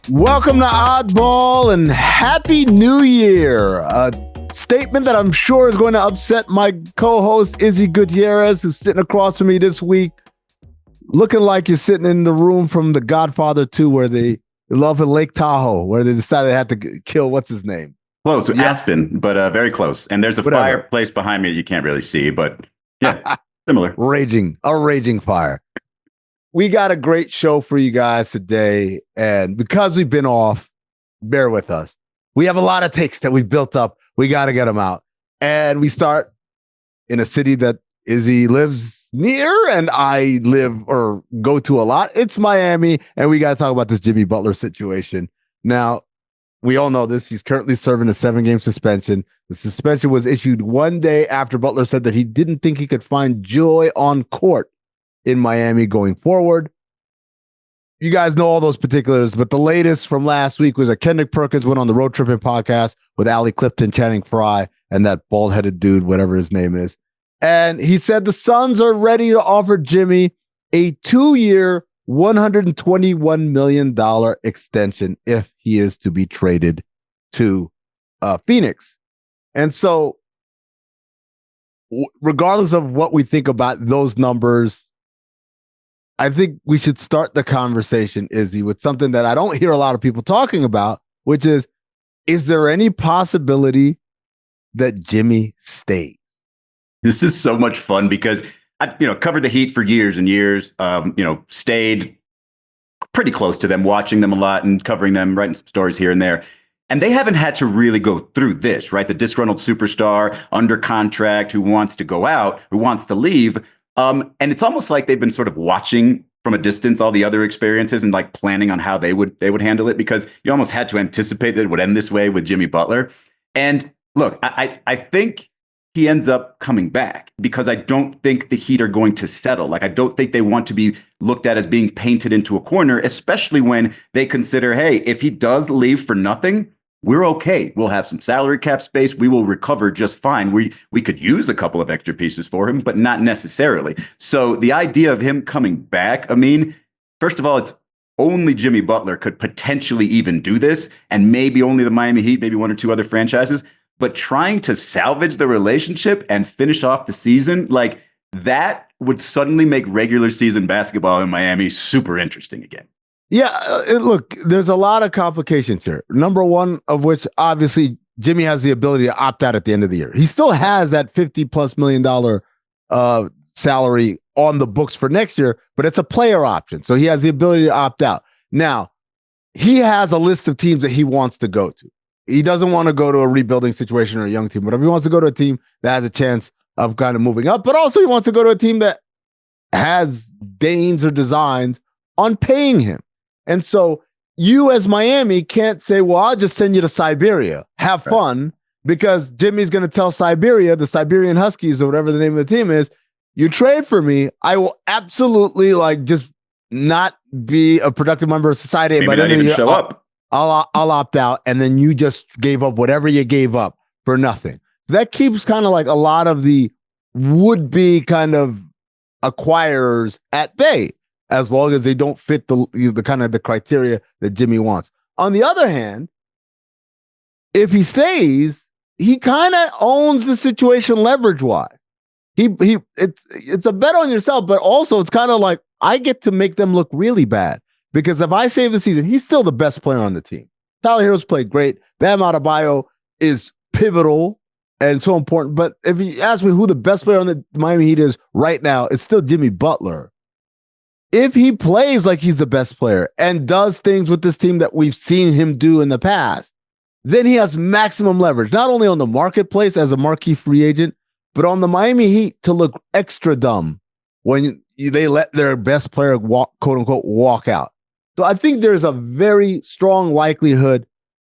Welcome to Oddball and Happy New Year. A statement that I'm sure is going to upset my co-host Izzy Gutierrez, who's sitting across from me this week, looking like you're sitting in the room from The Godfather 2 where they love in Lake Tahoe, where they decided they had to kill, what's his name? Close, yeah. Aspen, but very close. And there's a fireplace behind me you can't really see, but yeah, similar. A raging fire. We got a great show for you guys today, and because we've been off, bear with us. We have a lot of takes that we've built up. We got to get them out. And we start in a city that Izzy lives near and I live or go to a lot. It's Miami, and we got to talk about this Jimmy Butler situation. Now, we all know this. He's currently serving a 7-game suspension. The suspension was issued one day after Butler said that he didn't think he could find joy on court in Miami going forward. You guys know all those particulars, but the latest from last week was that Kendrick Perkins went on the Road Tripping podcast with Allie Clifton, Channing Frye, and that bald-headed dude, whatever his name is. And he said the Suns are ready to offer Jimmy a 2-year, $121 million extension if he is to be traded to Phoenix. And so, regardless of what we think about those numbers, I think we should start the conversation, Izzy, with something that I don't hear a lot of people talking about, which is there any possibility that Jimmy stays? This is so much fun because I, covered the Heat for years and years, stayed pretty close to them, watching them a lot and covering them, writing some stories here and there. And they haven't had to really go through this, right? The disgruntled superstar under contract who wants to go out, who wants to leave. And it's almost like they've been sort of watching from a distance all the other experiences and like planning on how they would handle it, because you almost had to anticipate that it would end this way with Jimmy Butler. And look, I think he ends up coming back because I don't think the Heat are going to settle. Like, I don't think they want to be looked at as being painted into a corner, especially when they consider, hey, if he does leave for nothing, we're okay. We'll have some salary cap space. We will recover just fine. We could use a couple of extra pieces for him, but not necessarily. So the idea of him coming back, I mean, first of all, it's only Jimmy Butler could potentially even do this, and maybe only the Miami Heat, maybe one or two other franchises. But trying to salvage the relationship and finish off the season, like that would suddenly make regular season basketball in Miami super interesting again. Yeah, look, there's a lot of complications here. Number one of which, obviously, Jimmy has the ability to opt out at the end of the year. He still has that $50+ million salary on the books for next year, but it's a player option. So he has the ability to opt out. Now, he has a list of teams that he wants to go to. He doesn't want to go to a rebuilding situation or a young team, but if he wants to go to a team that has a chance of kind of moving up, but also he wants to go to a team that has deigns or designs on paying him. And so you as Miami can't say, well, I'll just send you to Siberia. Have fun, because Jimmy's going to tell Siberia, the Siberian Huskies or whatever the name of the team is, you trade for me, I will absolutely just not be a productive member of society. Maybe not even show up. I'll opt out, and then you just gave up whatever you gave up for nothing. So that keeps kind of like a lot of the would-be kind of acquirers at bay, as long as they don't fit the kind of the criteria that Jimmy wants. On the other hand, if he stays, he kind of owns the situation leverage-wise. It's a bet on yourself, but also it's kind of like I get to make them look really bad. Because if I save the season, he's still the best player on the team. Tyler Hero's played great. Bam Adebayo is pivotal and so important. But if you ask me who the best player on the Miami Heat is right now, it's still Jimmy Butler. If he plays like he's the best player and does things with this team that we've seen him do in the past, then he has maximum leverage, not only on the marketplace as a marquee free agent, but on the Miami Heat to look extra dumb when they let their best player walk, quote unquote, walk out. So I think there's a very strong likelihood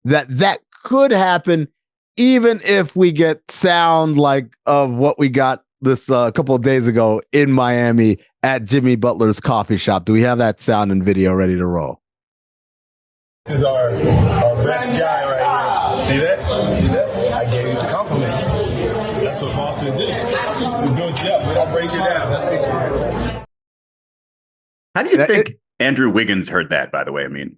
that could happen, even if we get sound like of what we got this couple of days ago in Miami at Jimmy Butler's coffee shop. Do we have that sound and video ready to roll? This is our best guy right here. See that? See that? I gave you the compliment. That's what bosses do. We build you up. We don't break you down. How do you think Andrew Wiggins heard that, by the way? I mean,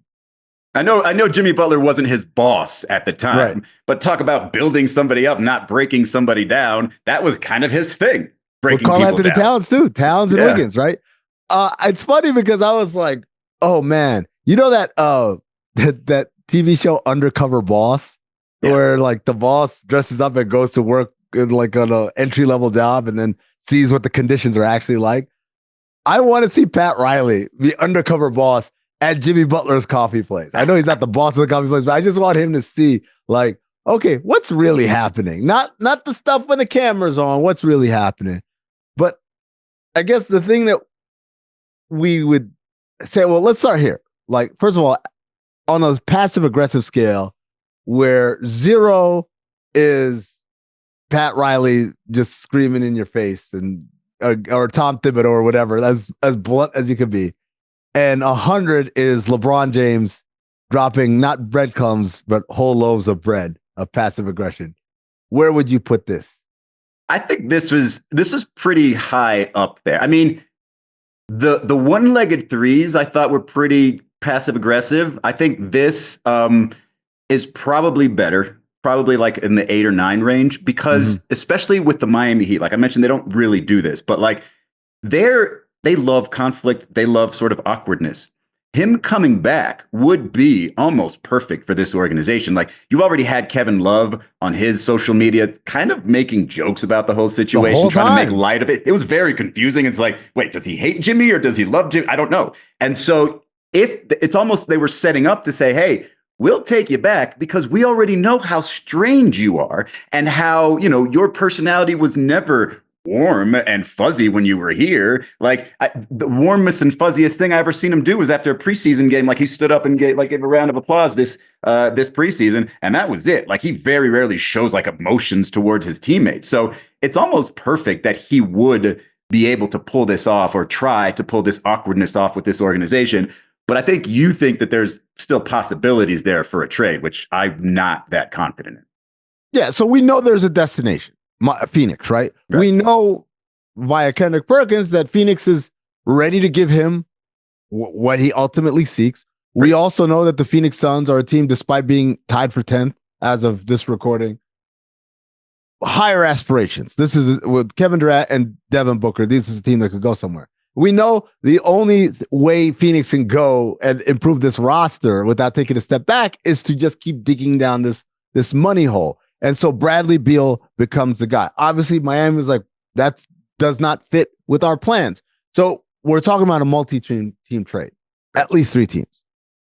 I know Jimmy Butler wasn't his boss at the time, Right. but talk about building somebody up, not breaking somebody down. That was kind of his thing, breaking Carl people Anthony down. Towns too. Towns and Yeah. Wiggins, right? It's funny because I was like, oh man, you know that that TV show Undercover Boss, where like the boss dresses up and goes to work in like on an entry-level job and then sees what the conditions are actually like. I want to see Pat Riley be undercover boss at Jimmy Butler's coffee place. I know he's not the boss of the coffee place, but I just want him to see, like, okay, what's really happening? Not the stuff when the camera's on, what's really happening. But I guess the thing that we would say, well, let's start here. Like, first of all, on a passive aggressive scale, where 0 is Pat Riley just screaming in your face and or Tom Thibodeau or whatever, as blunt as you could be. And 100 is LeBron James dropping not breadcrumbs, but whole loaves of bread of passive aggression. Where would you put this? I think this is pretty high up there. I mean, the one-legged threes I thought were pretty passive aggressive. I think this is probably better. Probably like in the 8 or 9 range, because especially with the Miami Heat, like I mentioned, they don't really do this, but like they love conflict. They love sort of awkwardness. Him coming back would be almost perfect for this organization. Like, you've already had Kevin Love on his social media kind of making jokes about the whole situation, trying to make light of it. It was very confusing. It's like, wait, does he hate Jimmy or does he love Jimmy? I don't know. And so if it's almost they were setting up to say, hey, we'll take you back because we already know how strange you are and how, your personality was never warm and fuzzy when you were here. Like, the warmest and fuzziest thing I ever seen him do was after a preseason game. Like, he stood up and gave a round of applause this preseason, and that was it. Like, he very rarely shows like emotions towards his teammates. So it's almost perfect that he would be able to pull this off or try to pull this awkwardness off with this organization. But I think you think that there's still possibilities there for a trade, which I'm not that confident in. Yeah, so we know there's a destination, Phoenix, right? We know via Kendrick Perkins that Phoenix is ready to give him what he ultimately seeks. Right. We also know that the Phoenix Suns are a team, despite being tied for 10th as of this recording, higher aspirations. This is with Kevin Durant and Devin Booker. This is a team that could go somewhere. We know the only way Phoenix can go and improve this roster without taking a step back is to just keep digging down this money hole. And so Bradley Beal becomes the guy. Obviously, Miami was like, that does not fit with our plans. So we're talking about a multi-team trade, at least 3 teams,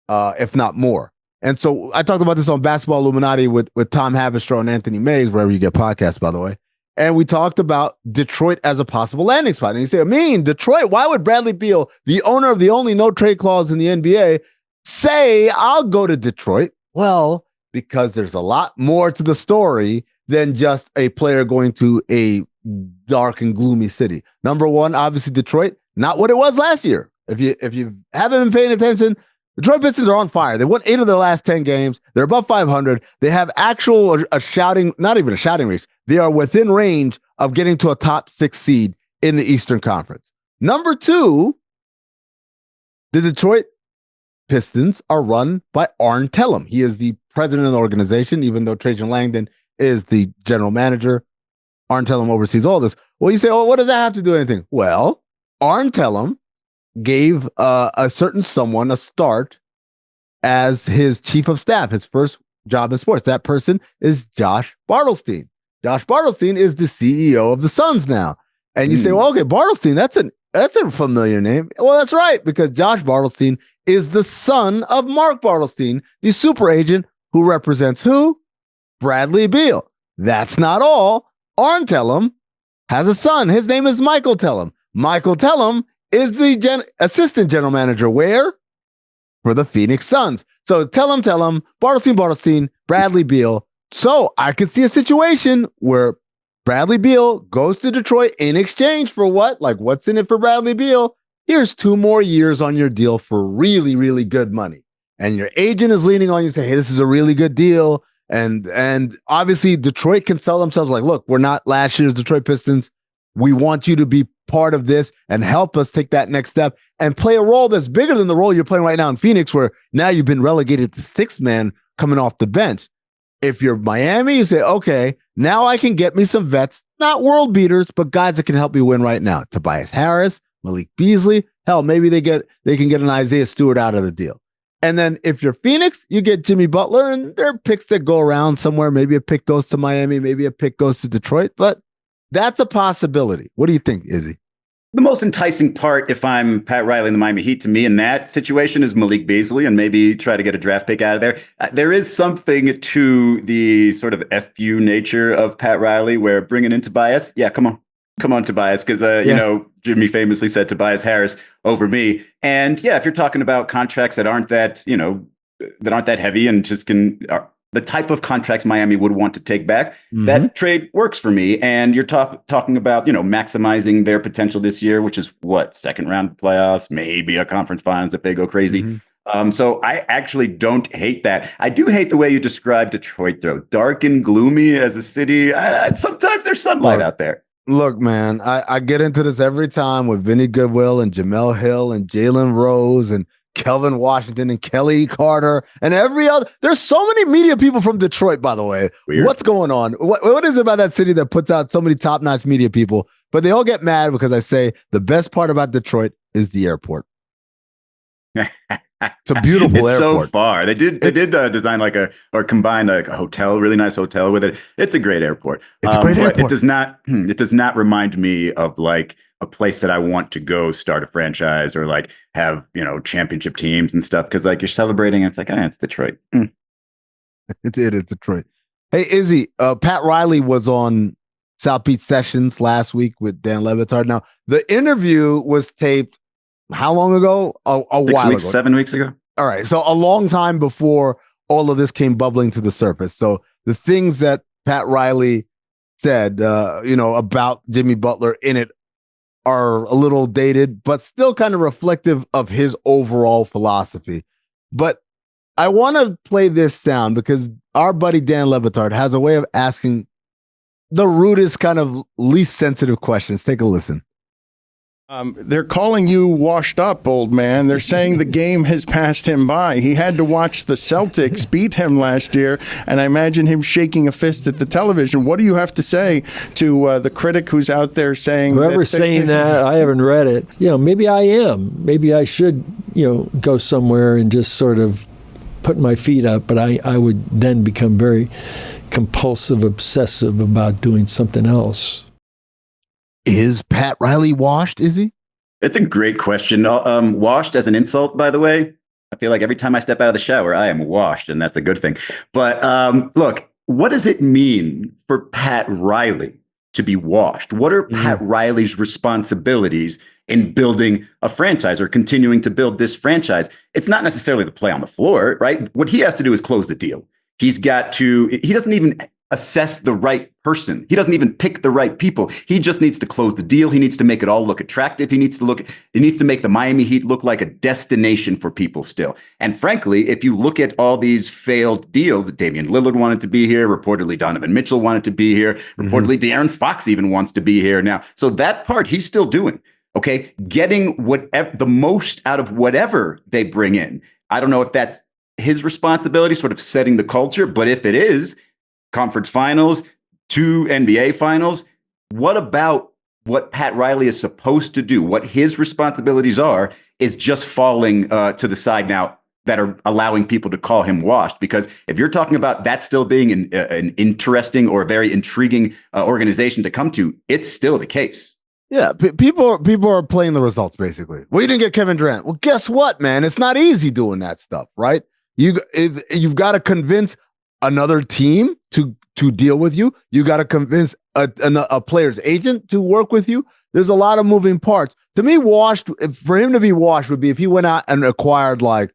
if not more. And so I talked about this on Basketball Illuminati with Tom Haberstroh and Anthony Mays, wherever you get podcasts, by the way. And we talked about Detroit as a possible landing spot. And you say, Detroit, why would Bradley Beal, the owner of the only no trade clause in the NBA, say, I'll go to Detroit? Well, because there's a lot more to the story than just a player going to a dark and gloomy city. Number one, obviously Detroit, not what it was last year. If you haven't been paying attention, Detroit Pistons are on fire. They won 8 of their last 10 games. They're above 500. They have not even a shouting race. They are within range of getting to a top 6 seed in the Eastern Conference. Number 2, the Detroit Pistons are run by Arn Tellem. He is the president of the organization, even though Trajan Langdon is the general manager. Arn Tellem oversees all this. Well, you say, what does that have to do with anything? Well, Arn Tellem gave a certain someone a start as his chief of staff, his first job in sports. That person is Josh Bartelstein. Josh Bartelstein is the CEO of the Suns now. And you say, well, okay, Bartelstein, that's a familiar name. Well, that's right, because Josh Bartelstein is the son of Mark Bartelstein, the super agent who represents who? Bradley Beal. That's not all. Arn Tellem has a son. His name is Michael Tellem. Michael Tellem is the assistant general manager. Where? For the Phoenix Suns. So Tellem, Bartelstein, Bradley Beal. So I could see a situation where Bradley Beal goes to Detroit in exchange for what? Like, what's in it for Bradley Beal? Here's 2 more years on your deal for really, really good money. And your agent is leaning on you to say, hey, this is a really good deal. And obviously Detroit can sell themselves like, look, we're not last year's Detroit Pistons. We want you to be part of this and help us take that next step and play a role that's bigger than the role you're playing right now in Phoenix, where now you've been relegated to sixth man coming off the bench. If you're Miami, you say, okay, now I can get me some vets, not world beaters, but guys that can help me win right now. Tobias Harris, Malik Beasley, hell, maybe they can get an Isaiah Stewart out of the deal. And then if you're Phoenix, you get Jimmy Butler, and there are picks that go around somewhere. Maybe a pick goes to Miami, maybe a pick goes to Detroit, but that's a possibility. What do you think, Izzy? The most enticing part, if I'm Pat Riley in the Miami Heat, to me in that situation is Malik Beasley, and maybe try to get a draft pick out of there. There is something to the sort of FU nature of Pat Riley, where bringing in Tobias, yeah, come on, Tobias, because you know, Jimmy famously said Tobias Harris over me. And yeah, if you're talking about contracts that aren't that, you know, that aren't that heavy and just the type of contracts Miami would want to take back, that trade works for me. And you're talking about, you know, maximizing their potential this year, which is what, second round playoffs, maybe a conference finals if they go crazy. So I actually don't hate that. I do hate the way you described Detroit, though. Dark and gloomy as a city. Sometimes there's sunlight out there. Look, man, I get into this every time with Vinny Goodwill and Jamel Hill and Jalen Rose and Kelvin Washington and Kelly Carter and every other. There's so many media people from Detroit, by the way. Weird. What's going on? What is it about that city that puts out so many top-notch media people? But they all get mad because I say the best part about Detroit is the airport. It's a beautiful it's airport. So far. They did design combine a hotel, really nice hotel with it. It's a great airport. It's a great airport. It does not remind me of like a place that I want to go start a franchise or like have, you know, championship teams and stuff. Cause like you're celebrating. It's like, it's Detroit. It is Detroit. Hey, Izzy, Pat Riley was on South Beach Sessions last week with Dan Le Batard. Now the interview was taped how long ago? A while ago. 7 weeks ago. All right. So a long time before all of this came bubbling to the surface. So the things that Pat Riley said, you know, about Jimmy Butler in it are a little dated, but still kind of reflective of his overall philosophy. But I want to play this sound because our buddy Dan Le Batard has a way of asking the rudest, kind of least sensitive questions. Take a listen. They're calling you washed up, old man. They're saying the game has passed him by. He had to watch the Celtics beat him last year, and I imagine him shaking a fist at the television. What do you have to say to the critic who's out there saying whoever's saying that? I haven't read it. You know, maybe I am. Maybe I should, you know, go somewhere and just sort of put my feet up, but I would then become very compulsive, obsessive about doing something else. Is Pat Riley washed, is he? It's a great question. Washed as an insult, by the way. I feel like every time I step out of the shower, I am washed, and that's a good thing. But look, what does it mean for Pat Riley to be washed? What are Pat Riley's responsibilities in building a franchise or continuing to build this franchise? It's not necessarily the play on the floor, right? What he has to do is close the deal. He doesn't even assess the right person. He doesn't even pick the right people. He just needs to close the deal. He needs to make it all look attractive. He needs to make the Miami Heat look like a destination for people still. And frankly, if you look at all these failed deals, Damian Lillard wanted to be here. Reportedly, Donovan Mitchell wanted to be here. Reportedly, De'Aaron Fox even wants to be here now. So that part he's still doing. Okay. Getting the most out of whatever they bring in. I don't know if that's his responsibility, sort of setting the culture, but if it is, conference finals, 2 NBA finals. What about what Pat Riley is supposed to do? What his responsibilities are is just falling to the side now that are allowing people to call him washed. Because if you're talking about that still being an interesting or a very intriguing organization to come to, it's still the case. Yeah, people are playing the results, basically. Well, you didn't get Kevin Durant. Well, guess what, man? It's not easy doing that stuff, right? You've got to convince another team to deal with you. You got to convince a player's agent to work with you. There's a lot of moving parts. To me, for him to be washed would be if he went out and acquired like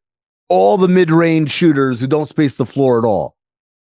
all the mid-range shooters who don't space the floor at all,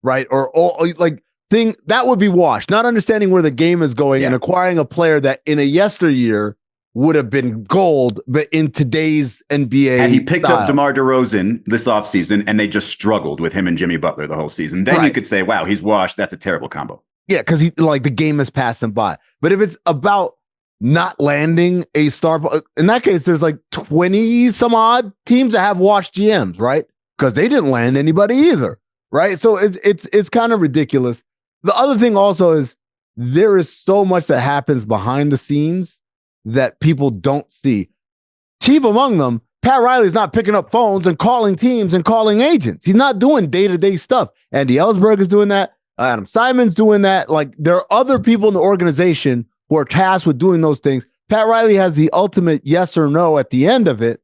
right? Or all that would be washed. Not understanding where the game is going and acquiring a player that in a yesteryear would have been gold, but in today's NBA, and he picked up DeMar DeRozan this offseason, and they just struggled with him and Jimmy Butler the whole season. Then you could say, wow, he's washed. That's a terrible combo. Yeah, because the game has passed him by. But if it's about not landing a star. In that case, there's like 20 some odd teams that have washed GMs, right? Because they didn't land anybody either, right? So it's kind of ridiculous. The other thing also is there is so much that happens behind the scenes that people don't see. Chief among them, Pat Riley's not picking up phones and calling teams and calling agents. He's not doing day-to-day stuff. Andy Ellsberg is doing that. Adam Simon's doing that. Like, there are other people in the organization who are tasked with doing those things. Pat Riley has the ultimate yes or no at the end of it.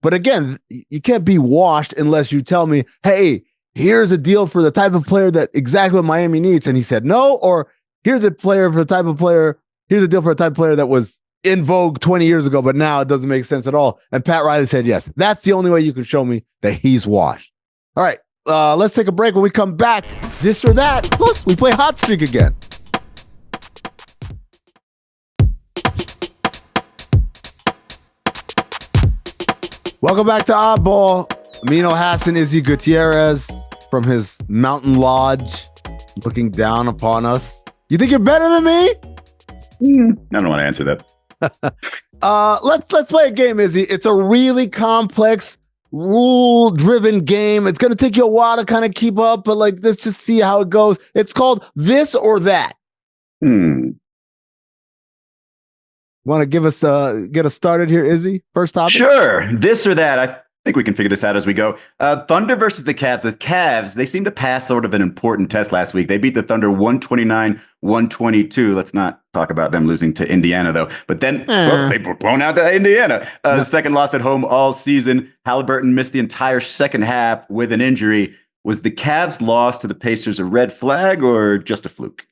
But again, you can't be washed unless you tell me, hey, here's a deal for the type of player that exactly what Miami needs. And he said no, or here's a player for the type of player. Here's a deal for a type of player that was in vogue 20 years ago, but now it doesn't make sense at all. And Pat Riley said yes. That's the only way you can show me that he's washed. All right, let's take a break. When we come back, this or that. Plus, we play Hot Streak again. Welcome back to Oddball. Amin, Elhassan, Izzy Gutierrez from his mountain lodge looking down upon us. You think you're better than me? I don't want to answer that. Let's play a game, Izzy. It's a really complex, rule-driven game. It's going to take you a while to kind of keep up, but like, let's just see how it goes. It's called This or That. Want to give us get us started here, Izzy? First topic? Sure. This or that. I think we can figure this out as we go. Thunder versus the Cavs. The Cavs, they seem to pass sort of an important test last week. They beat the Thunder 129-122. Let's not talk about them losing to Indiana, though. But then they were blown out to Indiana. Second loss at home all season. Halliburton missed the entire second half with an injury. Was the Cavs' loss to the Pacers a red flag or just a fluke?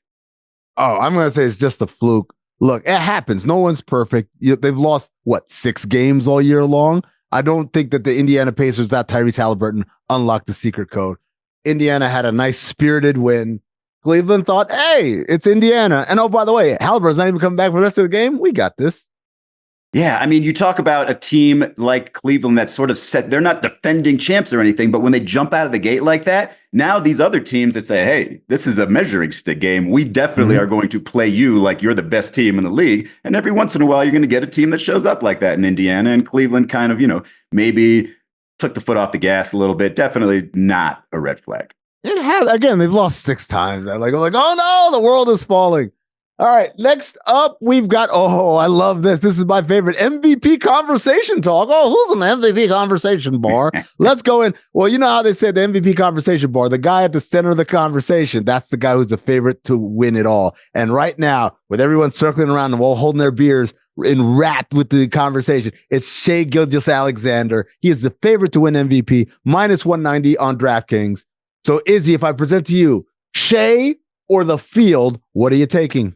Oh, I'm going to say it's just a fluke. Look, it happens. No one's perfect. They've lost, 6 games all year long? I don't think that the Indiana Pacers, that Tyrese Halliburton, unlocked the secret code. Indiana had a nice spirited win. Cleveland thought, hey, it's Indiana. And oh, by the way, Halliburton's not even coming back for the rest of the game. We got this. Yeah, I mean, you talk about a team like Cleveland that's sort of set. They're not defending champs or anything, but when they jump out of the gate like that, now these other teams that say, hey, this is a measuring stick game. We definitely are going to play you like you're the best team in the league. And every once in a while, you're going to get a team that shows up like that in Indiana. And Cleveland kind of, maybe took the foot off the gas a little bit. Definitely not a red flag. Again, they've lost 6 times. I'm like, oh no, the world is falling. All right, next up, we've got, I love this. This is my favorite MVP conversation talk. Oh, who's an MVP conversation bar? Let's go in. Well, you know how they said the MVP conversation bar, the guy at the center of the conversation, that's the guy who's the favorite to win it all. And right now, with everyone circling around them, all holding their beers, enwrapped with the conversation, it's Shai Gilgeous-Alexander. He is the favorite to win MVP, minus 190 on DraftKings. So, Izzy, if I present to you Shai or the field, what are you taking?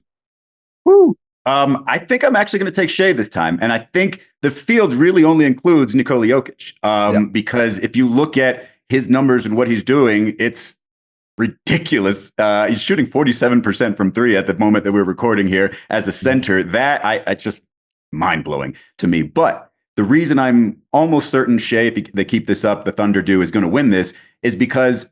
I think I'm actually going to take Shai this time. And I think the field really only includes Nikola Jokic because if you look at his numbers and what he's doing, it's ridiculous. He's shooting 47% from 3 at the moment that we're recording here as a center. It's just mind-blowing to me. But the reason I'm almost certain Shai, if they keep this up, the Thunder is going to win this, is because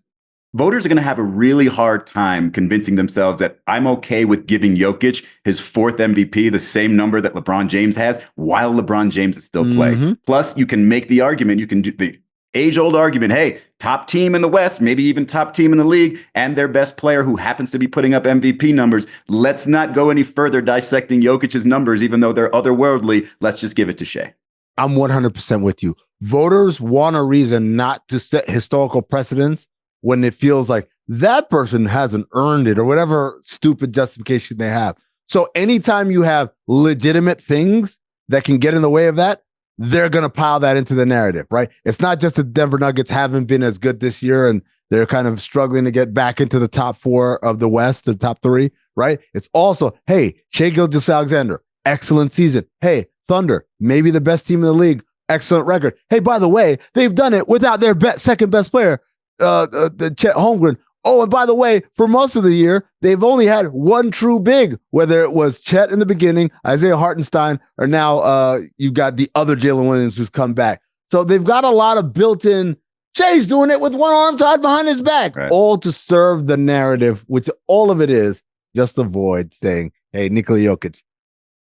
voters are going to have a really hard time convincing themselves that I'm okay with giving Jokic his 4th MVP, the same number that LeBron James has, while LeBron James is still playing. Plus, you can make the argument, you can do the age-old argument, hey, top team in the West, maybe even top team in the league, and their best player who happens to be putting up MVP numbers. Let's not go any further dissecting Jokic's numbers, even though they're otherworldly. Let's just give it to Shai. I'm 100% with you. Voters want a reason not to set historical precedents when it feels like that person hasn't earned it or whatever stupid justification they have. So anytime you have legitimate things that can get in the way of that, they're going to pile that into the narrative, right? It's not just the Denver Nuggets haven't been as good this year and they're kind of struggling to get back into the top 4 of the West, the top 3, right? It's also, hey, Shai Gilgeous-Alexander, excellent season. Hey, Thunder, maybe the best team in the league, excellent record. Hey, by the way, they've done it without their second best player, the Chet Holmgren. Oh, and by the way, for most of the year, they've only had one true big, whether it was Chet in the beginning, Isaiah Hartenstein, or now you've got the other Jalen Williams who's come back. So they've got a lot of built-in, Shai's doing it with one arm tied behind his back, right, all to serve the narrative, which all of it is just avoid saying, hey, Nikola Jokic,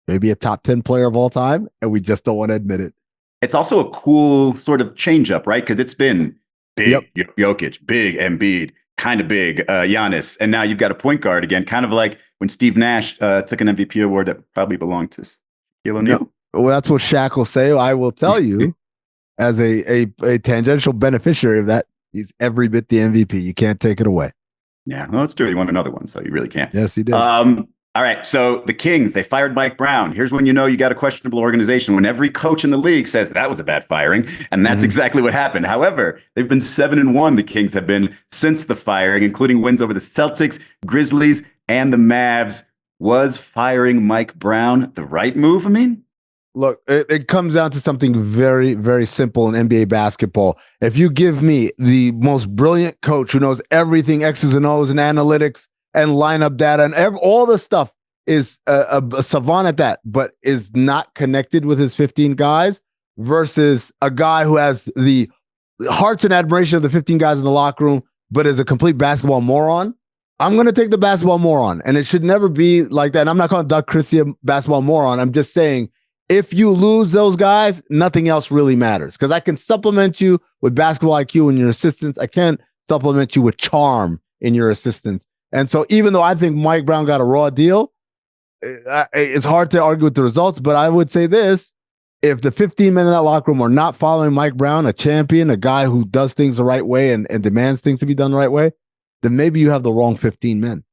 maybe a top 10 player of all time, and we just don't want to admit it. It's also a cool sort of change up, right? Because it's been big Jokic, big Embiid, kind of big Giannis, and now you've got a point guard again, kind of like when Steve Nash took an MVP award that probably belonged to Shaquille O'Neal. Yep. Well, that's what Shaq will say. I will tell you, as a tangential beneficiary of that, he's every bit the MVP. You can't take it away. Yeah, well, that's true. He won another one, so you really can't. Yes, he did. All right, so the Kings, they fired Mike Brown. Here's when you know you got a questionable organization, when every coach in the league says that was a bad firing, and that's exactly what happened. However, they've been 7-1, the Kings have been, since the firing, including wins over the Celtics, Grizzlies, and the Mavs. Was firing Mike Brown the right move, I mean? Look, it comes down to something very, very simple in NBA basketball. If you give me the most brilliant coach who knows everything, X's and O's and analytics and lineup data and all the stuff, is a savant at that, but is not connected with his 15 guys, versus a guy who has the hearts and admiration of the 15 guys in the locker room, but is a complete basketball moron, I'm going to take the basketball moron. And it should never be like that. And I'm not calling Doug Christie a basketball moron. I'm just saying, if you lose those guys, nothing else really matters, because I can supplement you with basketball IQ in your assistants. I can't supplement you with charm in your assistants. And so even though I think Mike Brown got a raw deal, it's hard to argue with the results, but I would say this: if the 15 men in that locker room are not following Mike Brown, a champion, a guy who does things the right way and demands things to be done the right way, then maybe you have the wrong 15 men.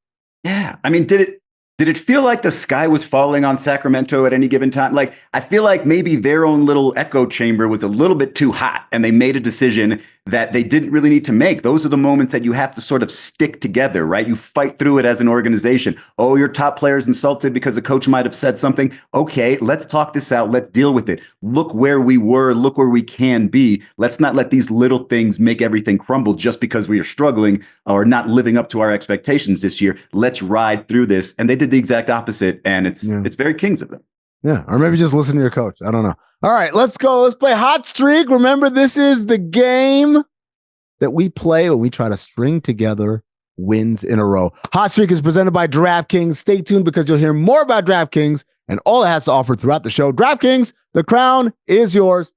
Yeah. I mean, did it feel like the sky was falling on Sacramento at any given time? Like, I feel like maybe their own little echo chamber was a little bit too hot, and they made a decision that they didn't really need to make. Those are the moments that you have to sort of stick together, right? You fight through it as an organization. Oh, your top player's insulted because the coach might have said something. Okay, let's talk this out. Let's deal with it. Look where we were. Look where we can be. Let's not let these little things make everything crumble just because we are struggling or not living up to our expectations this year. Let's ride through this. And they did the exact opposite, and it's very Kings of them. Yeah, or maybe just listen to your coach. I don't know. All right, let's go. Let's play Hot Streak. Remember, this is the game that we play when we try to string together wins in a row. Hot Streak is presented by DraftKings. Stay tuned, because you'll hear more about DraftKings and all it has to offer throughout the show. DraftKings, the crown is yours.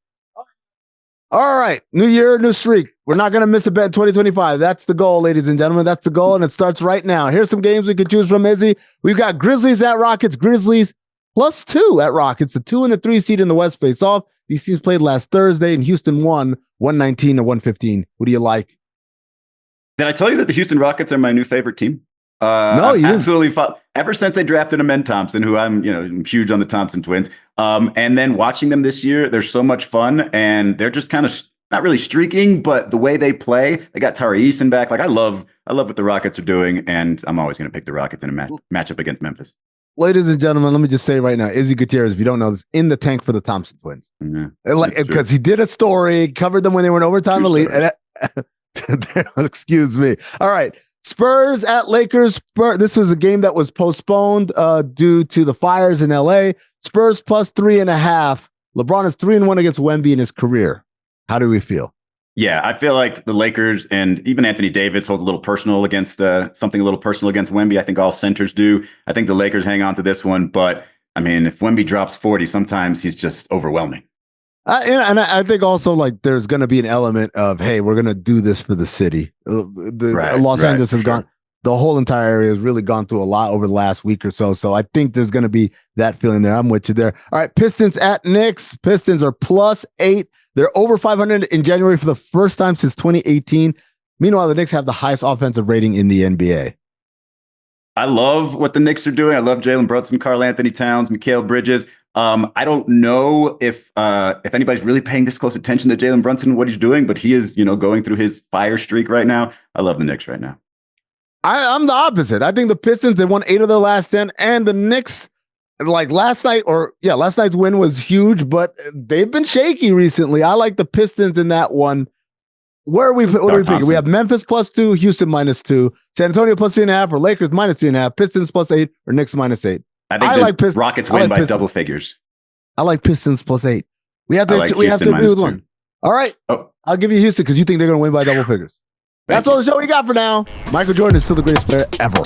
All right, new year, new streak. We're not going to miss a bet in 2025. That's the goal, ladies and gentlemen. That's the goal, and it starts right now. Here's some games we could choose from, Izzy. We've got Grizzlies at Rockets. Grizzlies +2 at Rockets. The 2 and the 3 seed in the West face off. These teams played last Thursday, and Houston won 119-115. What do you like? Did I tell you that the Houston Rockets are my new favorite team? No, you absolutely. Ever since they drafted Amin Thompson, who I'm huge on the Thompson twins. And then watching them this year, they're so much fun, and they're just kind of not really streaking, but the way they play, they got Tari Eason back. Like, I love what the Rockets are doing, and I'm always going to pick the Rockets in a matchup against Memphis. Ladies and gentlemen, let me just say right now, Izzy Gutierrez, if you don't know this, in the tank for the Thompson twins. Because he did a story, covered them when they were in overtime elite. Excuse me. All right. Spurs at Lakers. This was a game that was postponed due to the fires in LA. Spurs +3.5. LeBron is 3-1 against Wemby in his career. How do we feel? Yeah, I feel like the Lakers and even Anthony Davis hold a little personal against something a little personal against Wemby. I think all centers do. I think the Lakers hang on to this one. But, I mean, if Wemby drops 40, sometimes he's just overwhelming. And I think also, like, there's going to be an element of, hey, we're going to do this for the city. Los Angeles has gone, the whole entire area has really gone through a lot over the last week or so. So I think there's going to be that feeling there. I'm with you there. All right, Pistons at Knicks. Pistons are +8. They're over 500 in January for the first time since 2018. Meanwhile, the Knicks have the highest offensive rating in the NBA. I love what the Knicks are doing. I love Jalen Brunson, Karl Anthony Towns, Mikal Bridges. I don't know if anybody's really paying this close attention to Jalen Brunson and what he's doing, but he is, going through his fire streak right now. I love the Knicks right now. I'm the opposite. I think the Pistons, they won 8 of their last 10, and the Knicks, like last night's win was huge, but they've been shaky recently. I like the Pistons in that one. What are we picking? We have Memphis +2, Houston -2, San Antonio +3.5, or Lakers -3.5, Pistons +8, or Knicks -8. I think the Rockets win by double figures. I like Pistons +8. We have to agree with one. All right. Oh. I'll give you Houston because you think they're going to win by double figures. That's all the show we got for now. Michael Jordan is still the greatest player ever.